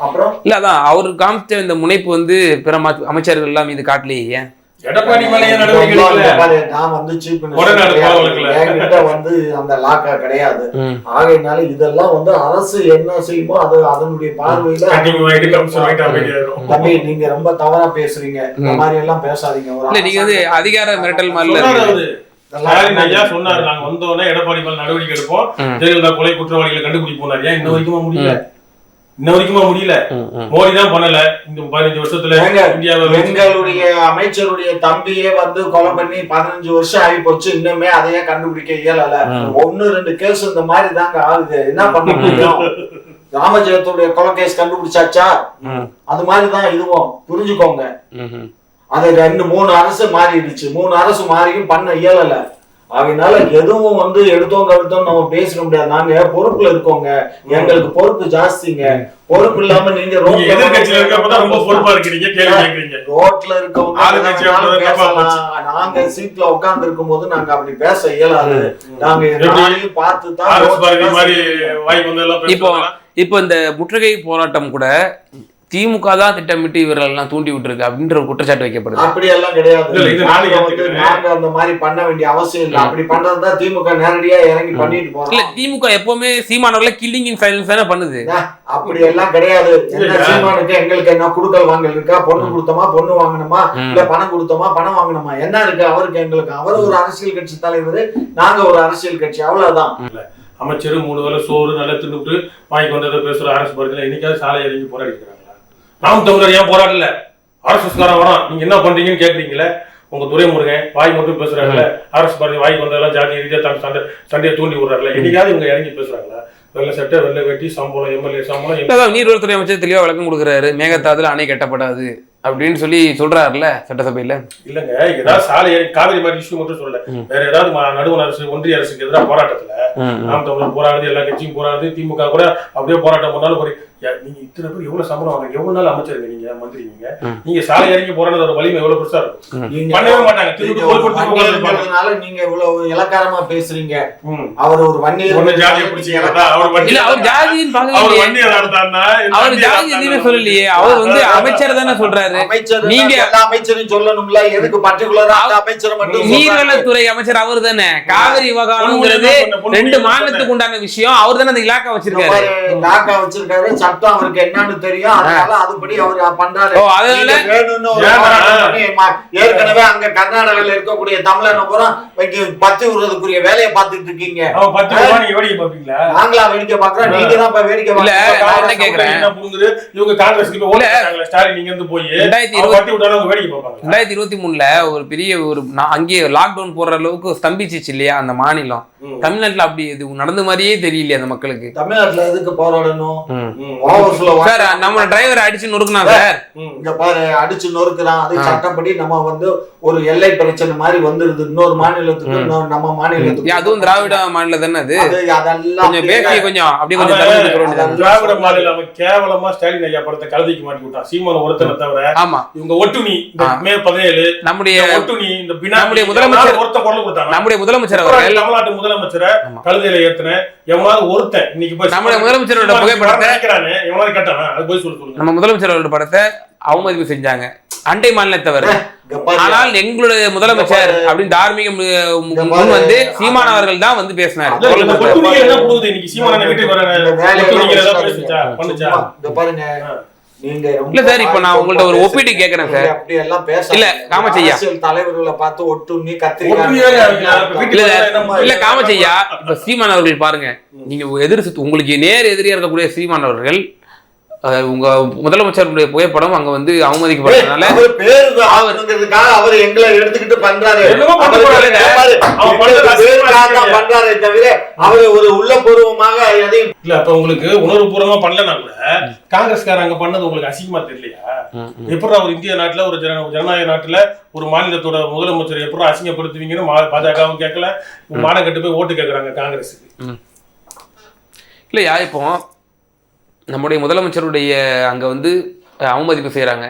Speaker 1: அப்புறம்
Speaker 2: இல்ல அதான் அவரு காமிச்ச இந்த முனைப்பு வந்து பிற அமைச்சர்கள் எல்லாம் இது காட்டலையே.
Speaker 3: எடப்பாடி மேல நடவடிக்கை
Speaker 1: நான் வந்து சீஃப் மினிஸ்டர் வந்து அந்த லாக்கா கிடையாது. ஆகையினால இதெல்லாம் வந்து அரசு என்ன செய்யுமோ அது அதனுடைய பார்வையில. தம்பி நீங்க ரொம்ப தவறா பேசுறீங்க, இந்த மாதிரி எல்லாம் பேசாதீங்க.
Speaker 2: நீங்க வந்து அதிகார மிரட்டல் மாதிரி
Speaker 3: சொன்னாரு. நாங்க வந்தோடனே எடப்பாடி மேல நடவடிக்கை எடுப்போம், ஜெயலலிதா கொலை குற்றவாளிகளை கண்டுபிடிப்போம். ஏன் இன்ன வரைக்குமா முடியல? மோடி தான் பண்ணல. இந்த 15 வருஷத்துல
Speaker 1: எங்களுடைய அமைச்சருடைய தம்பியே வந்து கொலை பண்ணி 15 வருஷம் ஆகி போச்சு, இன்னுமே அதையே கண்டுபிடிக்க இயலல. 1-2 கேஸ் இந்த மாதிரி தாங்க ஆகுது. என்ன பண்ண முடியும்? ராமஜெயத்துடைய கொலை கேஸ் கண்டுபிடிச்சாச்சா? அது மாதிரிதான் இதுவும், புரிஞ்சுக்கோங்க. அது 2-3 அரசு மாறிடுச்சு. 3 அரசு மாறியும் பண்ண இயலல. அதனால எதுவும் வந்து எடுத்தோம் கழுத்தோம் நம்ம பேச முடியாது. நாங்க பொறுப்புல இருக்கோங்க, எங்களுக்கு பொறுப்பு ஜாஸ்திங்க. பொறுப்பு இல்லாம நீங்க ரோட்ல இருக்கவங்க நாங்க சீட்ல உட்கார்ந்து இருக்கும் போது நாங்க அப்படி பேச இயலாது. நாங்க பார்த்து தான்.
Speaker 2: இப்போ இந்த முற்றுகை போராட்டம் கூட திமுக தான் திட்டமிட்டு இவர்கள் எல்லாம் தூண்டி விட்டுருக்கு அப்படின்ற ஒரு குற்றச்சாட்டு வைக்கப்படுது.
Speaker 1: அப்படி எல்லாம் கிடையாது. நாங்க அந்த மாதிரி பண்ண வேண்டிய அவசியம் இல்லை. அப்படி பண்றதுதான் திமுக நேரடியா இறங்கி பண்ணிட்டு போறோம்.
Speaker 2: இல்ல திமுக எப்பவுமே சீமானவர்களை கில்லிங் இன் சைலன்ஸ் தானே பண்ணுது.
Speaker 1: அப்படி எல்லாம் கிடையாது. என்ன சீமானுக்கு எங்களுக்கு என்ன குடுக்கல் வாங்கல் இருக்கா? பொண்ணு கொடுத்தோமா, பொண்ணு வாங்கணுமா, இல்ல பணம் கொடுத்தோமா, பணம் வாங்கணுமா, என்ன இருக்கு அவருக்கு எங்களுக்கு? அவர் ஒரு அரசியல் கட்சி தலைவர், நாங்க ஒரு அரசியல் கட்சி, அவ்வளவுதான்.
Speaker 3: அமைச்சர் 3 வேளை சோறு நல்லா தின்னுட்டு வாங்கி வந்ததை பேசுற அரசு பகுதியில் இன்னைக்காவது சாலை இறங்கி போராடிக்கிறாங்க. நாம் தமிழர் ஏன் போராடல? அரசுக்காரன் வரான், நீங்க என்ன பண்றீங்கன்னு கேக்குறீங்களே. உங்க துரைமுருகன் வாய் மட்டும் பேசுறாங்கல்ல, அரசு பாரதி வாய்க்கு வந்ததெல்லாம் ஜாதி ரீதியா சண்டையை தூண்டி விடுறாங்கல்ல. என்னைக்காவது இவங்க இறங்கி பேசுறாங்களா? வெள்ளை சட்டை, வெள்ளை வெட்டி, சம்பளம், எம்எல்ஏ சம்பளம்.
Speaker 2: நீர்வளத்துறை அமைச்சர் தெளிவா விளக்கம் கொடுக்குறாரு. மேகதாதுல அணை கட்டப்படாது அப்படின்னு சொல்லி சொல்றாருல்ல சட்டசபையில.
Speaker 3: இல்லங்க, ஏதாவது சாலை காவிரி மாதிரி இஷ்யூ மட்டும் சொல்லல, வேற ஏதாவது நடுவண் அரசு ஒன்றிய அரசுக்கு எதிராக போராட்டத்துல நாம் தமிழர் போராடுது, எல்லா கட்சியும் போராடுது, திமுக கூட அப்படியே போராட்டம் பண்ணாலும் நீங்க இத்தனை பேர் எவ்வளவு சம்பளம் வாங்க, எவ்வளவு நாள் அமைச்சருங்க நீங்க, மந்திரி நீங்க சாலை இறங்கி போராடுற வலிமை எவ்வளவு பெருசா இருக்கும்? பண்ணவே மாட்டாங்க.
Speaker 1: நீங்க இவ்வளவு இலக்காரமா பேசுறீங்க. அவர் ஒரு வன்னியர்
Speaker 2: சொல்லலையே, அவர் வந்து அமைச்சர் தானே சொல்றாரு. நீங்க
Speaker 1: அமைச்சரும் சொல்லணும்ல, எதுக்கு பர்டிகுலரா அமைச்சர் மட்டும்?
Speaker 2: நீர்வளத்துறை அமைச்சர் அவர் தானே. காவிரி விவகாரம்ங்கிறது 2 மாநிலத்துக்கு உண்டான விஷயம். அவர் தானே அந்த இலாக்கா வச்சிருக்காரு.
Speaker 1: இலாக்கா வச்சிருக்காரு, சட்டம் அவருக்கு என்னன்னு தெரியும். அதனால அதுபடி அவர் பண்றாரு. ஏற்கனவே அங்க கர்நாடகால இருக்கக்கூடிய தமிழனை பூரா பத்தி விடுறதுக்குரிய வேலையை பார்த்துட்டு இருக்கீங்க. நாங்களா வேடிக்கை பாக்குறோம், நீங்க தான் வேடிக்கை
Speaker 2: பாக்குறீங்க. கேக்குறேன்,
Speaker 3: இவங்க காங்கிரஸ்க்கு ஸ்டாலின் நீங்க இருந்து போய்
Speaker 2: 2023ல ஒரு பெரிய ஒரு அங்கேயே லாக்டவுன் போடுற அளவுக்கு ஸ்தம்பிச்சிச்சு இல்லையா அந்த மாநிலம். தமிழ்நாட்டுல அப்படி இது நடந்த மாதிரியே தெரியலையே அந்த மக்களுக்கு.
Speaker 1: தமிழ்நாட்டுல எதுக்கு போராடணும்?
Speaker 2: சார் நம்ம டிரைவர் அடிச்சு நொறுக்குனா சார்,
Speaker 1: இங்க பாரு அடிச்சு நொறுக்குறான். அது சட்டப்படி நம்ம வந்து ஒரு எல்லை பிரச்சனை மாதிரி வந்துருது. இன்னொரு மாநிலத்துக்கு நம்ம மாநிலத்துக்கு.
Speaker 2: அதுவும் திராவிட மாநிலம் தானே அது.
Speaker 1: அதெல்லாம்
Speaker 2: கொஞ்சம் பேசி கொஞ்சம் அப்படி கொஞ்சம்
Speaker 3: திராவிட மாநிலம். அவன் கேவலமா ஸ்டாலின் ஐயா படத்தை கழுதிக்கு மாட்டி விட்டான். சீமான ஒருத்தனை தவிர.
Speaker 2: ஆமா,
Speaker 3: இவங்க ஒட்டுணி மே 17
Speaker 2: நம்முடைய
Speaker 3: ஒட்டுணி இந்த
Speaker 2: நம்முடைய முதலமைச்சர்
Speaker 3: ஒருத்த குரல் கொடுத்தாங்க.
Speaker 2: நம்முடைய முதலமைச்சர் அவர்கள்
Speaker 3: தமிழ்நாட்டு முதலமைச்சரை கழுதையில ஏத்துன எவனாவது ஒருத்தன் இன்னைக்கு போய்
Speaker 2: நம்முடைய முதலமைச்சரோட புகைப்படத்தை
Speaker 3: எவனாவது கேட்டானா? அது போய் சொல்லுங்க.
Speaker 2: நம்ம முதலமைச்சரோட படத்தை அவமதிப்பு செஞ்சாங்க அண்டை மாநிலத்தவர். ஆனால் எங்களுடைய முதலமைச்சர் அப்படின்னு தார்மீக முன் வந்து சீமான் அவர்கள் தான் வந்து பேசினார். இல்ல சார், இப்ப நான் உங்கள்ட்ட ஒரு ஒப்பீடு கேக்குறேன் சார்.
Speaker 1: அப்படி எல்லாம் பேச
Speaker 2: இல்ல காமச்சையா
Speaker 1: தலைவர்களை பார்த்து ஒட்டுண்ணி கத்திரிக்காய்
Speaker 2: இல்ல காமச்சையா, இப்ப சீமான் அவர்கள் பாருங்க, நீங்க எதிர் உங்களுக்கு நேர் எதிரியா இருக்கக்கூடிய சீமான் அவர்கள் உங்க முதலமைச்சருடைய புகைப்படம் அங்க வந்து அவமதிக்கப்படுறதுனால
Speaker 4: அவர் பேரு அவருங்கிறதுக்காக அவர் எங்களை எடுத்துக்கிட்டு பண்றாரு. பண்றாரே தவிர அவர் ஒரு உள்ளபூர்வமாக எதையும்
Speaker 3: இல்ல. அப்ப உங்களுக்கு உணர்வுபூர்வமா பண்ணலன்னா கூட காங்கிரஸ்காரங்க அங்க பண்ணது உங்களுக்கு அசிங்கமா தெரியலையா? எப்படி ஒரு இந்திய நாட்டுல ஒரு ஜனநாயக நாட்டுல ஒரு மாநிலத்தோட முதலமைச்சர் எப்படி அசிங்கப்படுத்துவீங்கன்னு பாஜகவும் கேட்கல, மானம் கட்டு போய் ஓட்டு கேட்கறாங்க காங்கிரஸுக்கு.
Speaker 2: இல்லையா இப்போ நம்முடைய முதலமைச்சருடைய அங்கே வந்து அவமதிப்பு செய்கிறாங்க.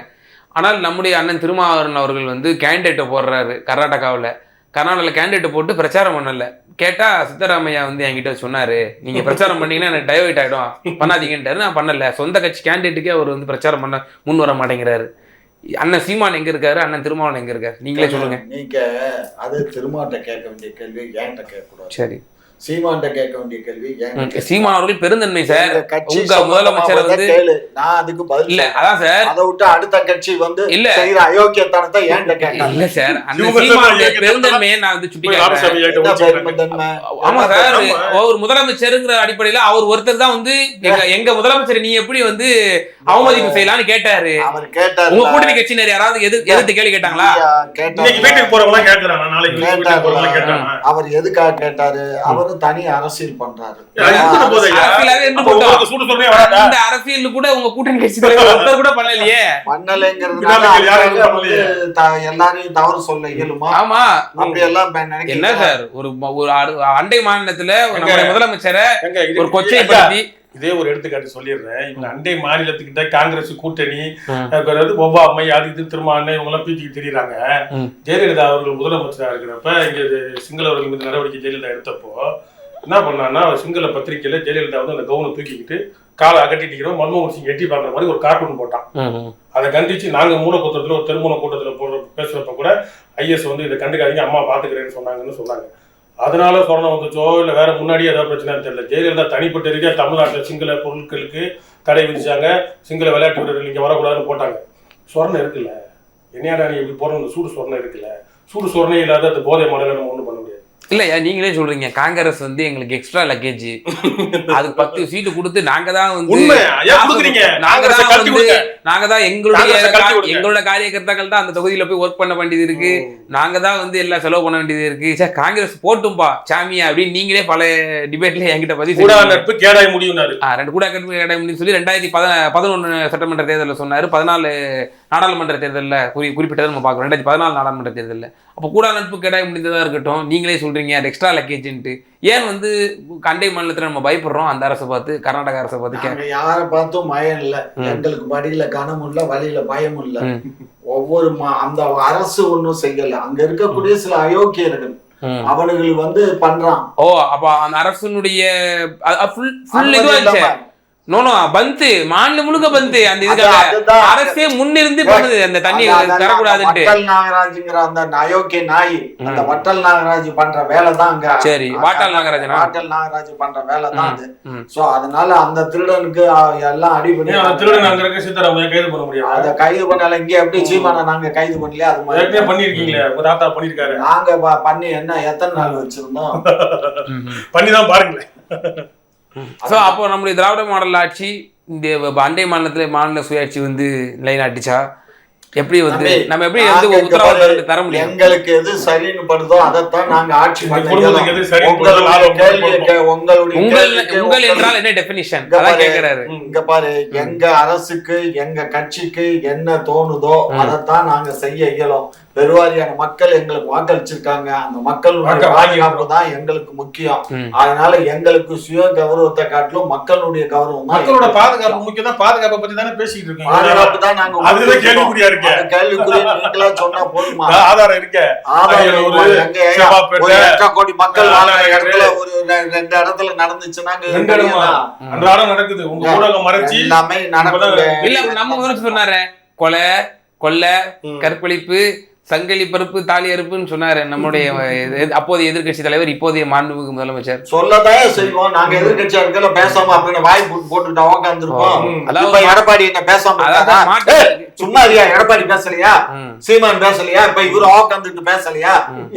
Speaker 2: ஆனால் நம்முடைய அண்ணன் திருமாவளவன் அவர்கள் வந்து கேண்டிடேட்டை போடுறாரு கர்நாடகாவில் கேண்டிடேட்டை போட்டு பிரச்சாரம் பண்ணல. கேட்டால் சித்தராமையா வந்து என்கிட்ட சொன்னார், நீங்கள் பிரச்சாரம் பண்ணீங்கன்னா எனக்கு டைவர்ட் ஆகிடும், பண்ணாதீங்கன்ட்டாரு. நான் பண்ணலை. சொந்த கட்சி கேண்டிடேட்டுக்கே அவர் வந்து பிரச்சாரம் பண்ண முன் வர மாட்டேங்கிறாரு. அண்ணன் சீமான் எங்கே இருக்காரு, அண்ணன் திருமாவளவன் எங்கே இருக்காரு? நீங்களே சொல்லுங்க.
Speaker 4: நீங்க அது திருமாவட்ட கேட்க வேண்டிய கேள்வி என்கிட்ட கேட்கக்கூடாது.
Speaker 2: சரி,
Speaker 4: சீமான்ட்ட கேட்க வேண்டிய கேள்வி.
Speaker 2: சீமான் அவர்கள் பெருந்தன்மை சார். உங்க முதலமைச்சர் வந்து
Speaker 4: நான் அதுக்கு பதில்
Speaker 2: இல்ல. அதான் சார்,
Speaker 4: அதை விட்டு அடுத்த கட்சி வந்து
Speaker 2: இல்ல
Speaker 4: செய்யற அயோக்கியத்தனத்தை ஏன்ட்ட கேட்க
Speaker 2: இல்ல சார். அந்த சீமானுடைய பெருந்தன்மையை நான் வந்து சுட்டிக்காட்டுறேன். ஆமா சார், ஒரு முதலமைச்சருங்கிற அடிப்படையில அவர் ஒருத்தர் தான் வந்து எங்க முதலமைச்சர் நீ எப்படி வந்து அவமதிப்பு செய்யலாம்னு கேட்டாரு.
Speaker 4: அவர் கேட்டாரு.
Speaker 2: உங்க கூட்டணி கட்சியினர் யாராவது எதிர்த்து கேள்வி கேட்டாங்களா?
Speaker 3: வீட்டுக்கு போறவங்க கேட்கறாங்க.
Speaker 4: அவர் எதுக்காக கேட்டாரு? அவர் தனி அரசியல் பண்றாரு.
Speaker 2: இந்த அரசியல் கூட உங்க கூட்டணி கட்சி தலைவர் கூட பண்ணலையே.
Speaker 4: பண்ணலைங்கிறதுனால எல்லாரையும் தவறு சொல்ல இயலுமா?
Speaker 2: ஆமா,
Speaker 4: அப்படி எல்லாம்
Speaker 2: என்ன சார், ஒரு அண்டை மாநிலத்துல நம்முடைய முதலமைச்சரை ஒரு கொச்சைப்படுத்தி
Speaker 3: இதே ஒரு எடுத்துக்காட்டு சொல்லிடுறேன். இவங்க அண்டை மாநிலத்துக்கிட்ட காங்கிரஸ் கூட்டணி ஒவ்வொரு அம்மை அது திரும்ப அண்ணன் இவங்க எல்லாம் பீச்சிக்கு தெரியுறாங்க. ஜெயலலிதா அவர்கள் முதலமைச்சராக இருக்கிறப்ப இங்க சிங்களவர்கள் மீது நடவடிக்கை ஜெயலலிதா எடுத்தப்போ என்ன பண்ணான்னா, சிங்கள பத்திரிகையில ஜெயலலிதா வந்து அந்த கவுனை தூக்கிக்கிட்டு காலை அகட்டிட்டு மன்மோகன் சிங் எட்டி பாக்குற மாதிரி ஒரு கார்ட்டூன் போட்டான். அதை கண்டிச்சு நாங்க மூலக்கூட்டத்துல ஒரு திருமண கூட்டத்துல பேசுறப்ப கூட ஐஎஸ் வந்து இதை கண்டுக்காதீங்க, அம்மா பாத்துக்கிறேன்னு சொன்னாங்கன்னு சொன்னாங்க. அதனால சொரணம் வந்துச்சோ இல்லை வேற முன்னாடியே ஏதாவது பிரச்சனைன்னு தெரியல. ஜெயலலிதா தனிப்பட்ட ரீதியாக தமிழ்நாட்டில் சிங்கள பொருட்களுக்கு தடை விதிச்சாங்க, சிங்கள விளையாட்டு வீரர்கள் இங்கே வரக்கூடாதுன்னு போட்டாங்க. சொரணம் இருக்குல்ல, என்னையாடா நீ எப்படி போடுற சூடு சொரணம் இருக்குல்ல, சூடு சொரணம் இல்லாத அந்த போதை மாடலை நம்ம ஒன்றும் பண்ண முடியாது.
Speaker 2: இல்லையா, நீங்களே சொல்றீங்க காங்கிரஸ் வந்து எங்களுக்கு எக்ஸ்ட்ரா லக்கேஜ் அது 10 சீட்டு கொடுத்து நாங்க தான் வந்து எங்களோட காரியகர்த்தாக்கள் தான் அந்த தொகுதியில போய் ஒர்க் பண்ண வேண்டியது இருக்கு, நாங்க தான் வந்து எல்லாம் செலவு பண்ண வேண்டியது இருக்கு. சார் காங்கிரஸ் போட்டும்பா சாமியா அப்படின்னு நீங்களே பல டிபேட்ல என்கிட்ட பதிவு
Speaker 3: நட்பு கேடாய் முடியும்னாரு.
Speaker 2: 2 கூட கேடாய் முடியும் சொல்லி 2011 சட்டமன்ற தேர்தலில் சொன்னாரு. 14 நாடாளுமன்ற தேர்தலில் குறிப்பிட்டதை நம்ம பார்க்கறோம். 2014 நாடாளுமன்ற தேர்தலில் அப்போ கூட நட்பு கேடாய் முடிந்ததா இருக்கட்டும். நீங்களே சொல்றீங்க அது எக்ஸ்ட்ரா லக்கேஜ்ன்ட்டு. ஏன் வந்து அண்டை மாநிலத்துல நம்ம பயப்படுறோம்? அந்த அரசை பார்த்து, கர்நாடக அரசை பார்த்து
Speaker 4: யாரை பார்த்தும் பயம் இல்லை. எங்களுக்கு படியில கனமும் இல்லை, வழியில பயமும் இல்லை. ஒவ்வொரு அந்த அரசு ஒன்றும் செய்யல. அங்க இருக்கக்கூடிய சில அயோக்கியர்கள் அவனுகள் வந்து பண்றான்.
Speaker 2: ஓ, அப்ப அந்த அரசனுடைய பந்து மாநிலம் முழுக்க பந்து அந்த இதுக்காக அரசே முன்னிருந்து பண்ணுது அந்த தண்ணி தரக்கூடாதுன்ட்டு.
Speaker 4: வட்டல் நாகராஜுங்கிற அந்த அயோக்கிய நாய், அந்த வட்டல் நாகராஜ் பண்ற வேலை தான் அங்க.
Speaker 2: சரி, வாட்டல்
Speaker 4: நாகராஜ் பண்ற வேலை தான் அது. சோ அதனால அந்த திருடனுக்கு எல்லாம் அடிபடி
Speaker 3: திருடன் அங்க இருக்க சித்தராமையா கைது பண்ண முடியாது.
Speaker 4: அதை கைது பண்ணல. இங்க எப்படி சீமானை நாங்க கைது பண்ணல, அது மாதிரி
Speaker 3: பண்ணிருக்கீங்களே, உங்க தாத்தா பண்ணிருக்காரு.
Speaker 4: நாங்க பண்ணி என்ன எத்தனை நாள் வச்சிருந்தோம்,
Speaker 3: பண்ணிதான் பாருங்களேன்.
Speaker 2: அப்போ நம்முடைய திராவிட மாடல் ஆட்சி இந்த அண்டை மாநிலத்துல மாநில சுயாட்சி வந்து நிலைநாட்டுச்சா? எப்படி வந்து நம்ம எப்படி வந்து உத்தரவாதம் தர முடியும்?
Speaker 4: எங்களுக்கு எது சரின்னு படுதோ அதைத்தான் நாங்க ஆட்சி
Speaker 2: உங்கள் என்றால் என்ன டெபினிஷன் அதான் கேக்குறாரு.
Speaker 4: இங்க பாரு, எங்க அரசுக்கு எங்க கட்சிக்கு என்ன தோணுதோ அதைத்தான் நாங்க செய்ய இயலும். பெருவாரியான மக்கள் எங்களுக்கு வாக்களிச்சிருக்காங்க. அந்த மக்களுடைய பாதுகாப்பு தான் எங்களுக்கு முக்கியம். அதனால எங்களுக்கு சுய கௌரவத்தை காட்டிலும் மக்களுடைய கௌரவம் தான்.
Speaker 3: மக்களோட பாதுகாப்பு முக்கியம் தான். பாதுகாப்பை பத்தி தானே பேசிட்டு இருக்கோம்.
Speaker 4: பாதுகாப்பு தான் நாங்க
Speaker 3: கேள்விக்குறியா இருக்கு.
Speaker 4: கேள்விக்குரிய நீங்களா சொன்னா போதுமா?
Speaker 3: ஆதாரம் இருக்கு.
Speaker 4: கோடி மக்கள் வாழ்ற இடத்துல ஒரு 2 இடத்துல நடந்துச்சுன்னா
Speaker 3: அன்றாடம் நடக்குது. உங்க ஊடகம் மறைச்சு
Speaker 4: எல்லாமே நடக்குது.
Speaker 2: இல்ல நம்ம சொன்னாரு கொலை, கொள்ளை, கற்பழிப்பு, சங்கிலி பருப்பு, தாலி அறுப்புன்னு சொன்னாரு நம்முடைய அப்போதைய எதிர்கட்சி தலைவர், இப்போதைய மாண்புமிகு முதலமைச்சர்.
Speaker 4: சொல்லதான் செய்வோம். நாங்க எதிர்கட்சியா இருக்கல பேசாம அப்படின்னு வாய் போட்டுட்டு உட்காந்துருப்போம். அதாவது எடப்பாடி என்ன பேசாம
Speaker 1: சும்மா இல்லையா? எடப்பாடி பேசலையா? சீமான் பேசலையா? இப்ப இவரு உட்காந்துட்டு பேசலையா?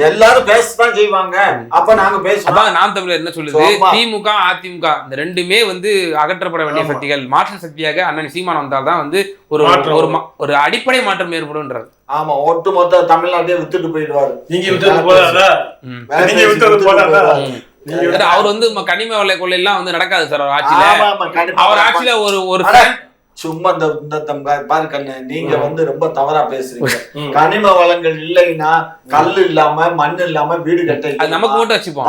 Speaker 1: எல்லாரும் பேசதான் செய்வாங்க. அப்ப நாங்க பேசுவோம்.
Speaker 2: நாம் தமிழர் என்ன சொல்லுது, திமுக அதிமுக இந்த ரெண்டுமே வந்து அகற்றப்பட வேண்டிய சக்திகள், மாற்று சக்தியாக அண்ணன் சீமான் வந்தால்தான் வந்து ஒரு அடிப்படை மாற்றம் ஏற்படும்.
Speaker 1: ஆமா, ஒட்டுமொத்த தமிழ்நாட்டையே வித்துட்டு போயிடுவாரு.
Speaker 3: நீங்க வித்தது போதாதா? நீங்க வித்தது போதாதா?
Speaker 2: அவர் வந்து கனிம வள கொள்ளை எல்லாம் வந்து நடக்காது சார் அவர் ஆட்சியில. அவர் ஆட்சியில ஒரு
Speaker 1: சும்மா இந்த பாரு கண்ணு, நீங்க வந்து ரொம்ப தவறா பேசுறீங்க. கனிம வளங்கள் இல்லைன்னா கல்லு இல்லாம மண் இல்லாம வீடு கட்ட
Speaker 2: நமக்கு மட்டும் வச்சுப்போம்.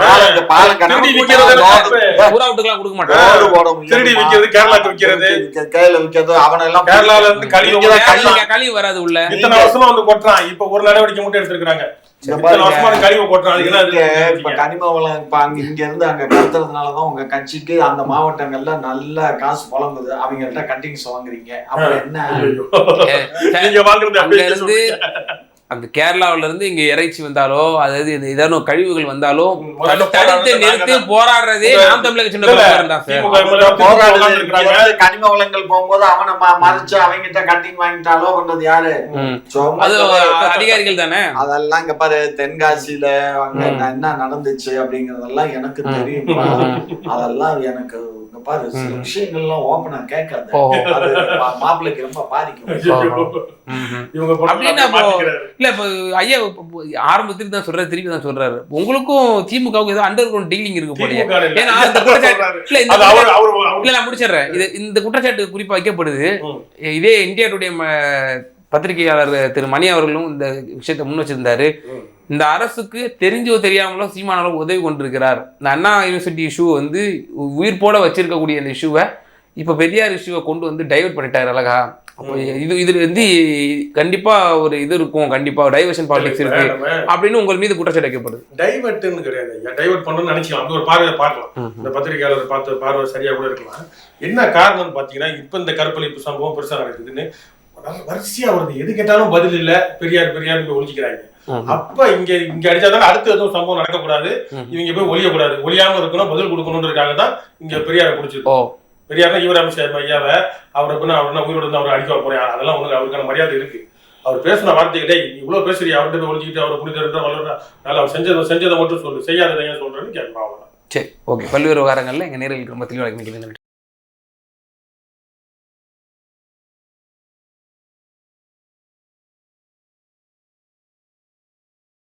Speaker 2: கொடுக்க மாட்டோம்.
Speaker 1: கையில விக்கிறது அவனை எல்லாம்
Speaker 3: கேரளால இருந்து
Speaker 2: கழிவு வராது உள்ள.
Speaker 3: இத்தனை வருஷமா வந்து கொட்டுறான். இப்ப ஒரு நடவடிக்கை மட்டும் எடுத்திருக்காங்க.
Speaker 1: கனிம வளம் இப்ப இங்க இருந்து அங்க கடத்துறதுனாலதான் உங்க கட்சிக்கு அந்த மாவட்டங்கள்ல நல்ல காசு புலங்குது. அவங்கள்ட்ட கட்டிங்ஸ் வாங்குறீங்க. அப்புறம் என்ன
Speaker 3: நீங்க வாங்குறது?
Speaker 2: அந்த கேரளாவில இருந்து இங்க இறைச்சி வந்தாலோ, அதாவது ஏதாவது கழிவுகள் வந்தாலோ தடுத்து நிறுத்தி போராடுறதே நாம் தமிழக சின்ன
Speaker 1: கனிம வளங்கள் போகும்போது அவனை மறைச்சு அவங்கிட்ட கட்டிங் வாங்கிட்டாலோ பண்றது யாரு?
Speaker 2: அது அதிகாரிகள் தானே.
Speaker 1: அதெல்லாம் இங்க பாரு, தென்காசியில அங்க என்ன நடந்துச்சு அப்படிங்கறதெல்லாம் எனக்கு தெரியும். அதெல்லாம் எனக்கு பாரு சில விஷயங்கள்லாம் ஓப்பனா கேட்காது. மாப்பிள்ளைக்கு ரொம்ப பாதிக்கும்.
Speaker 2: இல்ல இப்ப ஐயா ஆரம்பத்துக்கு தான் சொல்றாரு, திருப்பி தான் சொல்றாரு, உங்களுக்கும் திமுகவுக்கு ஏதோ அண்டர் கிரவுண்ட் டீலிங் இருக்கு போல. ஏன்னா இந்த குற்றச்சாட்டு இல்ல நான் முடிச்சிடுறேன். இந்த குற்றச்சாட்டு குறிப்பா வைக்கப்படுது. இதே இந்தியா டுடே பத்திரிகையாளர் திரு மணி அவர்களும் இந்த விஷயத்தை முன் வச்சிருந்தாரு. இந்த அரசுக்கு தெரிஞ்சோ தெரியாமலோ சீமானவர்கள் உதவி கொண்டிருக்கிறார். இந்த அண்ணா யூனிவர்சிட்டி இஷ்யூ வந்து உயிர் போட வச்சிருக்கக்கூடிய இந்த இஷ்யூவை இப்போ பெரியார் இஷ்யூவை கொண்டு வந்து டைவர்ட் பண்ணிட்டாரு அழகா. அப்போ இது வந்து கண்டிப்பா ஒரு இது இருக்கும், கண்டிப்பா டைவர்ஷன் பாலிடிக்ஸ் இருக்கு அப்படின்னு உங்கள் மீது குற்றச்சாட்டு வைக்கப்படுது.
Speaker 3: டைவர்ட்னு கிடையாது, டைவர்ட் பண்ணணும்னு நினைக்கலாம். அப்படி ஒரு பார்வையை பார்க்கலாம். இந்த பத்திரிகையாளர் பார்த்த பார்வை சரியா கூட இருக்கலாம். என்ன காரணம்னு பாத்தீங்கன்னா, இப்ப இந்த கற்பழிப்பு சம்பவம் பெருசா நடக்குதுன்னு வரிசையா வருது. எது கேட்டாலும் பதில் இல்ல, பெரியார் ஒழிக்கிறாங்க. அப்ப இங்க அடிச்சாதான் அடுத்து எதுவும் சம்பவம் நடக்கக்கூடாது, இவங்க போய் ஒழியக்கூடாது, ஒழியாம இருக்கணும், பதில் கொடுக்கணும்ன்றதுக்காக தான் இங்க பெரியாரை பிடிச்சிருக்கு. பெரியார்னா ஈவராமசாமி ஐயாவை அவரை உயிரோடு இருந்து அவரை அடிக்க போறேன், அதெல்லாம் உனக்கு அவருக்கான மரியாதை இருக்கு. அவர் பேசின வார்த்தைகளே இவ்வளவு பேசுறீங்க, அவர்கிட்ட போய் ஒழிச்சுக்கிட்டு அவரை புரிதல் வளர்ற அவர் செஞ்சதை மட்டும் சொல்லு, செய்யாததை ஏன் சொல்றேன்னு கேட்கணும்.
Speaker 2: சரி, ஓகே. பல்வேறு விவகாரங்கள்ல எங்க நேரில் ரொம்ப தெளிவாக